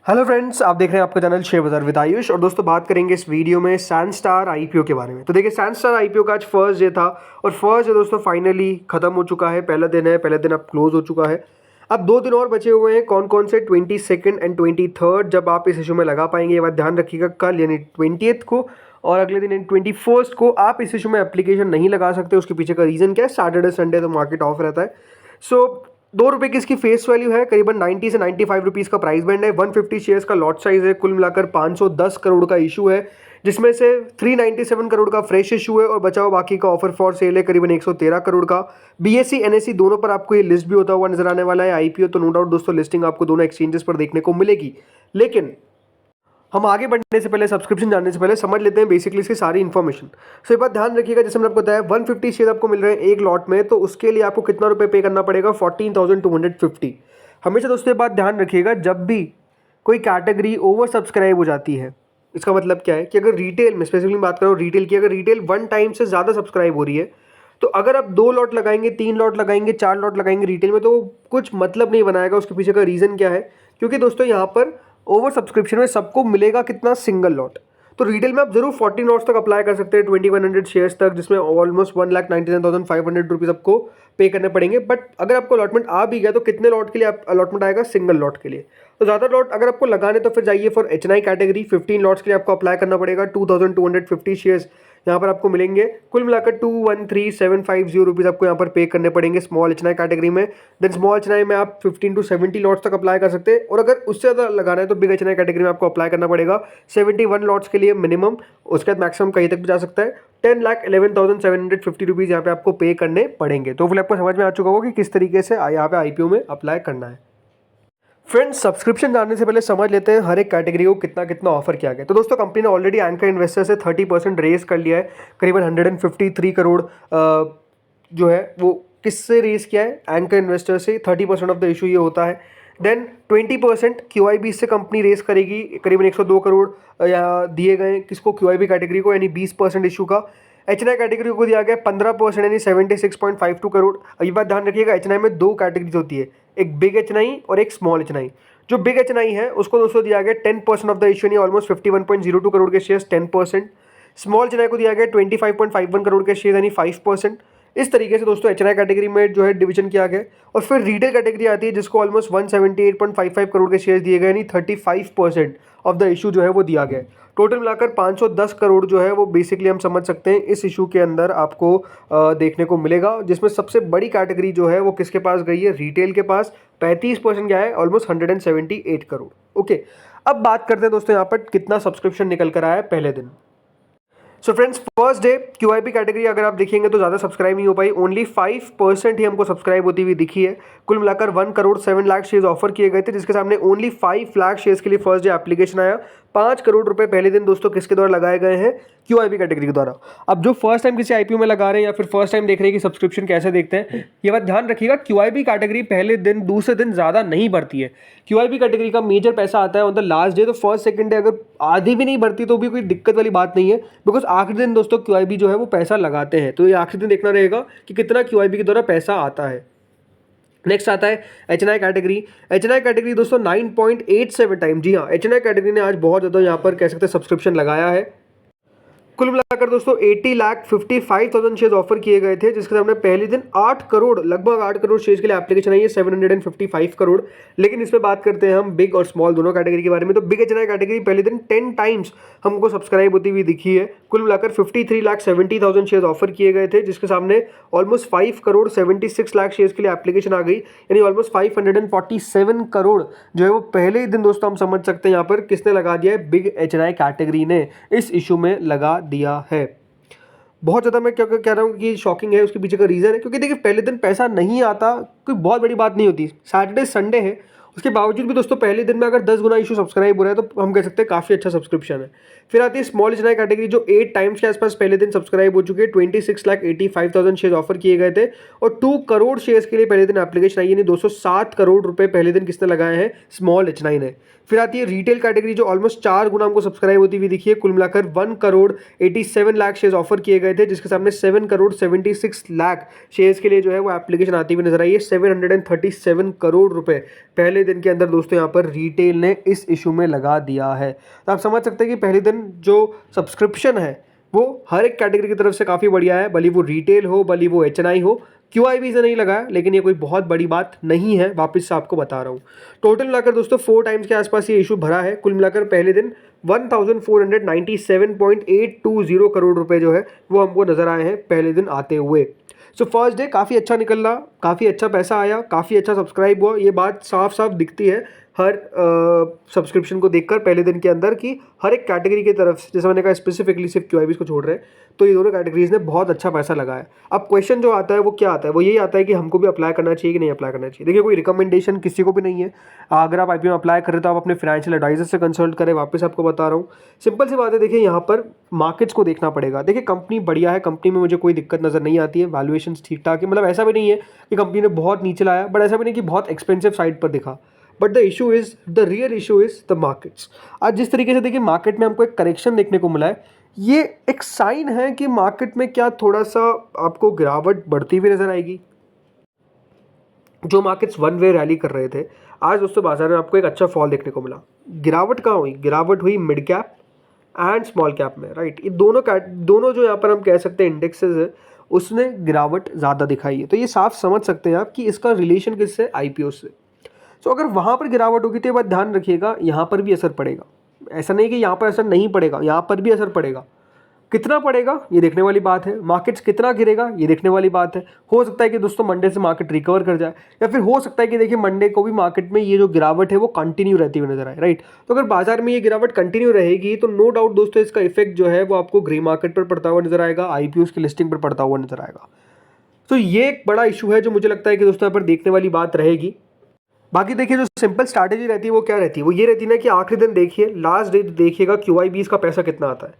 Hello friends, आप देख रहे हैं आपका चैनल शेयर बाजार विद आयुष। और दोस्तों बात करेंगे इस वीडियो में सैनस्टार आईपीओ के बारे में। तो देखिए, सैनस्टार आईपीओ का आज फर्स्ट डे था और फर्स्ट डे दोस्तों फाइनली खत्म हो चुका है। पहला दिन है, पहला दिन अब क्लोज हो चुका है। अब 2 दिन और बचे हुए हैं। कौन कौन से? 22 एंड 23 जब आप इस इशू में लगा पाएंगे, ये बात ध्यान रखिएगा। कल यानी 20 को और अगले दिन यानी 21 को आप इस इशू में एप्लीकेशन नहीं लगा सकते। उसके पीछे का रीज़न क्या है? सैटरडे संडे तो मार्केट ऑफ रहता है। सो ₹2 की इसकी फेस वैल्यू है। करीबन 90 से 95 रुपीज़ का प्राइस बैंड है। 150 शेयर्स का लॉट साइज है। कुल मिलाकर 510 करोड़ का इशू है, जिसमें से 397 करोड़ का फ्रेश इशू है और बचा हुआ बाकी का ऑफर फॉर सेल है करीबन 113 करोड़ का। बीएसई एनएसई दोनों पर आपको ये लिस्ट भी होता हुआ नजर आने वाला है। आईपीओ तो नो डाउट दोस्तों लिस्टिंग आपको दोनों एक्सचेंजेस पर देखने को मिलेगी। लेकिन हम आगे बढ़ने से पहले, सब्सक्रिप्शन जानने से पहले समझ लेते हैं बेसिकली इसकी सारी इन्फॉर्मेशन। सो एक बात ध्यान रखिएगा, जैसे मैंने आपको बताया 150 शेयर आपको मिल रहे हैं एक लॉट में, तो उसके लिए आपको कितना रुपए पे करना पड़ेगा? 14,250। हमेशा दोस्तों ये बात ध्यान रखिएगा, जब भी कोई कैटेगरी ओवर सब्सक्राइब हो जाती है, इसका मतलब क्या है कि अगर रिटेल में स्पेसिफिकली बात करो रिटेल की, अगर रिटेल 1 टाइम से ज़्यादा सब्सक्राइब हो रही है, तो अगर आप 2 लॉट लगाएंगे, 3 लॉट लगाएंगे, 4 लॉट लगाएंगे रिटेल में, तो कुछ मतलब नहीं बनाएगा। उसके पीछे का रीज़न क्या है? क्योंकि दोस्तों यहाँ पर ओवर सब्सक्रिप्शन में सबको मिलेगा कितना? Single lot. तो रिटेल में आप जरूर 40 लॉट्स तक अप्लाई कर सकते हैं, 2100 शेयर्स तक, जिसमें ऑलमोस्ट 1,99,500 रुपीज़ आपको पे करने पड़ेंगे। बट अगर आपको अलॉटमेंट आ भी गया तो कितने लॉट के लिए आप अलॉटमेंट आएगा? सिंगल लॉट के लिए। तो ज़्यादा लॉट अगर आपको लगाने तो फिर जाइए फॉर एचएनआई कैटेगरी। 15 लॉट्स के लिए आपको अप्लाई करना पड़ेगा। 2,250 शेयर्स यहाँ पर आपको मिलेंगे। कुल मिलाकर 213750 रुपीज़ आपको यहाँ पर पे करने पड़ेंगे स्मॉल एचएनआई कैटेगरी में। देन स्मॉल एचएनआई में आप 15 to 70 लॉट्स तक अप्लाई कर सकते हैं, और अगर उससे ज़्यादा लगाना है तो बिग एचएनआई कैटेगरी में आपको अप्लाई करना पड़ेगा 71 लॉट्स के लिए मिनिमम। उसके बाद मैक्सिमम कहीं तक भी जा सकता है। 10,11,750 रुपीज़ यहाँ पे आपको पे करने पड़ेंगे। तो फिर आपको समझ में आ चुका होगा कि किस तरीके से यहाँ पे आईपीओ में अप्लाई करना है। फ्रेंड्स, सब्सक्रिप्शन जानने से पहले समझ लेते हैं हर एक कैटेगरी को कितना कितना ऑफर किया गया। तो दोस्तों कंपनी ने ऑलरेडी एंकर इन्वेस्टर से 30% रेस कर लिया है। करीबन 153 करोड़ जो है वो किससे रेस किया है? एंकर इन्वेस्टर से। 30% ऑफ द इशू ये होता है। देन 20% क्यूआईबी से कंपनी रेस करेगी, करीबन 102 करोड़ दिए गए किसको? क्यूआईबी कैटेगरी को, यानी 20% इशू का। एचएनआई कैटेगरी को दिया गया 15% यानी 76.52 करोड़। ये बात ध्यान रखिएगा, एचएनआई में 2 कैटेगरीज होती है, एक बिग एचएनआई और एक स्मॉल एचएनआई। जो बिग एचएनआई है उसको दोस्तों दिया गया 10% ऑफ द इशू यानी ऑलमोस्ट 51.02 करोड़ के शेयर्स, 10%। स्मॉल एचएनआई को दिया गया 25.51 करोड़ के शेयर यानी 5%। इस तरीके से दोस्तों एचएनआई कैटेगरी में जो है डिवीजन किया गया। और फिर रिटेल कैटेगरी आती है जिसको ऑलमोस्ट 178.55 करोड़ के शेयर्स दिए गए यानी 35% ऑफ द इशू जो है वो दिया गया। टोटल मिलाकर 510 करोड़ जो है वो बेसिकली हम समझ सकते हैं इस इशू के अंदर आपको देखने को मिलेगा, जिसमें सबसे बड़ी कैटेगरी जो है वो किसके पास गई है? रिटेल के पास। 35% गया है, ऑलमोस्ट 178 करोड़। ओके, अब बात करते हैं दोस्तों यहाँ पर कितना सब्सक्रिप्शन निकल कर आया है पहले दिन। So friends, first day QIP category अगर आप देखेंगे तो ज़्यादा सब्सक्राइब नहीं हो पाई, ओनली 5% ही हमको सब्सक्राइब होती हुई दिखी है। कुल मिलाकर 1 करोड़ 7 लाख शेयर्स ऑफर किए गए थे, जिसके सामने ओनली 5 लाख शेयर्स के लिए फर्स्ट डे एप्लीकेशन आया। 5 करोड़ रुपए पहले दिन दोस्तों किसके द्वारा लगाए गए हैं? क्यूआईपी कैटेगरी के द्वारा। अब जो फर्स्ट टाइम किसी आईपीओ में लगा रहे हैं या फिर फर्स्ट टाइम देख रहे हैं कि सब्सक्रिप्शन कैसे देखते हैं, ये बात ध्यान रखिएगा, क्यूआईपी कैटेगरी पहले दिन दूसरे दिन ज़्यादा नहीं बढ़ती है। क्यूआईपी कैटेगरी का मेजर पैसा आता है ऑन द लास्ट डे। तो फर्स्ट सेकंड डे अगर आधी भी नहीं बढ़ती तो भी कोई दिक्कत वाली बात नहीं है, बिकॉज आखिरी दिन दोस्तों क्यूआईबी जो है वो पैसा लगाते हैं। तो ये आखिरी दिन देखना रहेगा कि कितना क्यूआईबी के द्वारा पैसा आता है। नेक्स्ट आता है एचएनआई कैटेगरी। एचएनआई कैटेगरी दोस्तों 9.87 टाइम, जी हाँ, एचएनआई कैटेगरी ने आज बहुत ज़्यादा यहाँ पर कह सकते हैं सब्सक्रिप्शन लगाया है। कुल मिलाकर दोस्तों 80,55,000 शेयर्स ऑफर किए गए थे, जिसके सामने पहले दिन 8 करोड़ लगभग 8 करोड़ शेयर्स के लिए एप्लीकेशन आई है, 755 करोड़। लेकिन इसमें बात करते हैं हम बिग और स्मॉल दोनों कैटेगरी के बारे में। तो बिग एचएनआई कैटेगरी पहले दिन 10 टाइम्स हमको सब्सक्राइब होती हुई दिखी है। कुल मिलाकर 53,70,000 शेयर्स ऑफर किए गए थे, जिसके सामने ऑलमोस्ट 5 करोड़ 76 लाख शेयर्स के लिए एप्लीकेशन आ गई, यानी ऑलमोस्ट 547 करोड़ जो है वो पहले ही दिन दोस्तों हम समझ सकते हैं यहाँ पर किसने लगा दिया है? बिग एचएनआई कैटेगरी ने इस इशू में लगा दिया है। बहुत ज़्यादा मैं क्या कह रहा हूँ कि शॉकिंग है, उसके पीछे का रीज़न है क्योंकि देखिए पहले दिन पैसा नहीं आता कोई बहुत बड़ी बात नहीं होती। सैटरडे संडे है, उसके बावजूद भी दोस्तों पहले दिन में अगर 10 गुना इशू सब्सक्राइब हो रहा है तो हम कह सकते हैं काफ़ी अच्छा सब्सक्रिप्शन है। फिर आती है स्मॉल एचएनआई कैटेगरी जो 8 टाइम्स के आसपास पहले दिन सब्सक्राइब हो चुके हैं। 26,85,000 शेयर ऑफर किए गए थे और 2 करोड़ शेयर्स के लिए पहले दिन एप्लीकेशन आई, यानी 207 करोड़ रुपए पहले दिन किसने लगाए हैं? स्मॉल एचएनआई ने। फिर आती है रिटेल कैटेगरी जो ऑलमोस्ट 4 गुना हमको सब्सक्राइब होती हुई दिखी है। कुल मिलाकर 1 करोड़ 87 लाख शेयर्स ऑफर किए गए थे, जिसके सामने 7 करोड़ 76 लाख शेयर्स के लिए जो है वो एप्लीकेशन आती हुई नजर आई है। 737 करोड़ रुपए पहले पहले दिन के अंदर दोस्तों यहाँ पर रिटेल ने इस इशू में लगा दिया है। तो आप समझ सकते हैं कि पहले दिन जो सब्सक्रिप्शन है वो हर एक कैटेगरी की तरफ से काफ़ी बढ़िया है, भले वो रिटेल हो, भले वो एचएनआई हो। क्यूआईबी से नहीं लगाया, लेकिन ये कोई बहुत बड़ी बात नहीं है, वापस से आपको बता रहा हूँ। टोटल मिलाकर दोस्तों 4 टाइम्स के आसपास ये इशू भरा है। कुल मिलाकर पहले दिन 1497.820 करोड़ रुपए जो है वो हमको नजर आए हैं पहले दिन आते हुए। सो फर्स्ट डे काफ़ी अच्छा निकला, काफ़ी अच्छा पैसा आया, काफ़ी अच्छा सब्सक्राइब हुआ। ये बात साफ साफ दिखती है हर सब्सक्रिप्शन को देखकर पहले दिन के अंदर कि हर एक कैटेगरी की तरफ से, जैसे मैंने कहा स्पेसिफिकली सिर्फ क्यूआईबीज को छोड़ रहे हैं, तो ये दोनों कैटेगरीज ने बहुत अच्छा पैसा लगाया। अब क्वेश्चन जो आता है वो क्या आता है, वो यही आता है कि हमको भी अप्लाई करना चाहिए कि नहीं अप्लाई करना चाहिए। देखिए, कोई रिकमेंडेशन किसी को भी नहीं है। अगर आप आईपीओ में अप्लाई करें तो आप अपने फाइनेंशियल एडवाइजर से कंसल्ट करें, वापस आपको बता रहा हूँ। सिंपल सी बात है, देखिए यहाँ पर मार्केट्स को देखना पड़ेगा। देखिए कंपनी बढ़िया है, कंपनी में मुझे कोई दिक्कत नज़र नहीं आती है, वैल्यूएशन ठीक ठाक है, मतलब ऐसा भी नहीं है कि कंपनी ने बहुत नीचे लाया, बट ऐसा भी नहीं कि बहुत एक्सपेंसिव साइड पर दिखा। But the issue is, the real issue is the markets. आज जिस तरीके से देखिए मार्केट में हमको एक करेक्शन देखने को मिला है, ये एक साइन है कि मार्केट में क्या थोड़ा सा आपको गिरावट बढ़ती हुई नजर आएगी। जो मार्केट्स वन वे रैली कर रहे थे, आज दोस्तों बाजार में आपको एक अच्छा फॉल देखने को मिला। गिरावट कहाँ हुई? गिरावट हुई mid cap and small cap में, राइट। ये दोनों जो यहाँ पर हम कह सकते हैं इंडेक्सेस है, उसने गिरावट ज़्यादा दिखाई है। तो ये साफ समझ सकते हैं आप कि इसका रिलेशन किससे? आईपीओ से। तो अगर वहाँ पर गिरावट होगी तो ये बात ध्यान रखिएगा, यहाँ पर भी असर पड़ेगा। ऐसा नहीं कि यहाँ पर असर नहीं पड़ेगा, यहाँ पर भी असर पड़ेगा। कितना पड़ेगा ये देखने वाली बात है, मार्केट्स कितना गिरेगा ये देखने वाली बात है। हो सकता है कि दोस्तों मंडे से मार्केट रिकवर कर जाए, या फिर हो सकता है कि देखिए मंडे को भी मार्केट में ये जो गिरावट है वो कंटिन्यू रहती हुई नजर आए, राइट। तो अगर बाजार में ये गिरावट कंटिन्यू रहेगी तो नो डाउट दोस्तों इसका इफेक्ट जो है वो आपको ग्रे मार्केट पर पड़ता हुआ नजर आएगा, आईपीओ की लिस्टिंग पर पड़ता हुआ नजर आएगा। तो ये एक बड़ा इशू है जो मुझे लगता है कि दोस्तों यहाँ पर देखने वाली बात रहेगी। बाकी देखिए जो सिंपल स्ट्रैटेजी रहती है वो क्या रहती है, वो ये रहती है ना कि आखिरी दिन देखिए, लास्ट डे देखिएगा क्यूआईबीज का पैसा कितना आता है।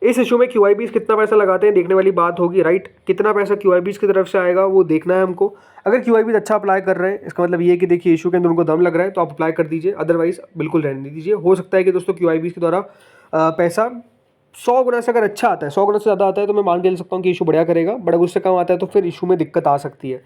इस इशू में क्यूआईबीज कितना पैसा लगाते हैं देखने वाली बात होगी, राइट। कितना पैसा क्यूआईबीज की तरफ से आएगा वो देखना है हमको। अगर क्यूआईबीज अच्छा अप्लाई कर रहे हैं, इसका मतलब ये है कि देखिए इशू के अंदर उनको दम लग रहा है, तो आप अप्लाई कर दीजिए, अदरवाइज बिल्कुल रहने दीजिए। हो सकता है कि दोस्तों क्यूआईबीज के द्वारा पैसा 100 गुना से अगर अच्छा आता है, 100 गुना से ज़्यादा आता है, तो मैं मान के चल सकता हूँ कि इशू बढ़िया करेगा। बट अगर उससे कम आता है तो फिर इशू में दिक्कत आ सकती है।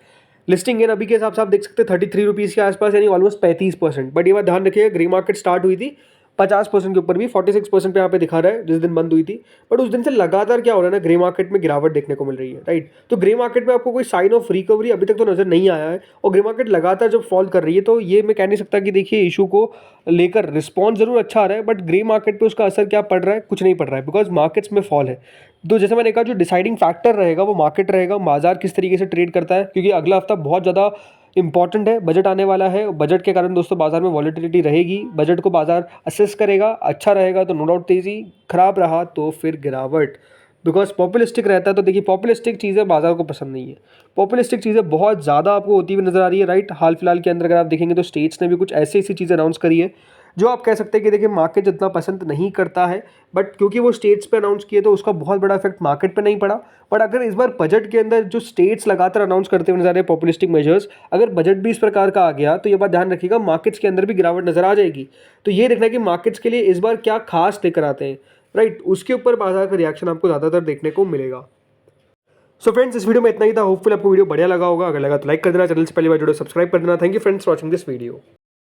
लिस्टिंग गेन अभी के हिसाब से आप देख सकते हैं 33 रुपीज़ के आसपास, यानी ऑलमोस्ट 35%। बट ये बात ध्यान रखिएगा, ग्रे मार्केट स्टार्ट हुई थी 50% के ऊपर भी, 46% पे यहाँ पे दिखा रहा है जिस दिन बंद हुई थी। बट उस दिन से लगातार क्या हो रहा है ना, ग्रे मार्केट में गिरावट देखने को मिल रही है, राइट। तो ग्रे मार्केट में आपको कोई साइन ऑफ रिकवरी अभी तक तो नजर नहीं आया है, और ग्रे मार्केट लगातार जब फॉल कर रही है तो ये मैं कह नहीं सकता कि देखिए इशू को लेकर रिस्पॉन्स जरूर अच्छा आ रहा है, बट ग्रे मार्केट पे उसका असर क्या पड़ रहा है? कुछ नहीं पड़ रहा है, बिकॉज मार्केट्स में फॉल है। तो जैसे मैंने कहा, जो डिसाइडिंग फैक्टर रहेगा वो मार्केट रहेगा, बाजार किस तरीके से ट्रेड करता है, क्योंकि अगला हफ्ता बहुत ज़्यादा इंपॉर्टेंट है, बजट आने वाला है। बजट के कारण दोस्तों बाजार में वॉलेटिलिटी रहेगी, बजट को बाजार असेस करेगा, अच्छा रहेगा तो नो डाउट तेजी, खराब रहा तो फिर गिरावट। बिकॉज पॉपुलिस्टिक रहता है, तो देखिए पॉपुलिस्टिक चीज़ें बाजार को पसंद नहीं है। पॉपुलिस्टिक चीज़ें बहुत ज़्यादा आपको होती हुई नजर आ रही है, राइट। हाल फिलहाल के अंदर अगर आप देखेंगे तो स्टेट्स ने भी कुछ ऐसी ऐसी चीज़ें अनाउंस करी है जो आप कह सकते हैं कि देखिए मार्केट जितना पसंद नहीं करता है, बट क्योंकि वो स्टेट्स पे अनाउंस किए तो उसका बहुत बड़ा इफेक्ट मार्केट पे नहीं पड़ा। बट अगर इस बार बजट के अंदर जो स्टेट्स लगातार अनाउंस करते हुए नजर आ रहे हैं पॉपुलिस्टिक मेजर्स, अगर बजट भी इस प्रकार का आ गया तो ये बात ध्यान रखिएगा, मार्केट्स के अंदर भी गिरावट नजर आ जाएगी। तो ये देखना है कि मार्केट्स के लिए इस बार क्या खास लेकर आते हैं, राइट। उसके ऊपर बाजार का रिएक्शन आपको ज़्यादातर देखने को मिलेगा। सो फ्रेंड्स, इस वीडियो में इतना ही था। होपफुल आपको वीडियो बढ़िया लगा होगा। अगर लगा तो लाइक कर देना, चैनल से पहली बार जुड़े सब्सक्राइब कर देना। Thank you friends for watching this video.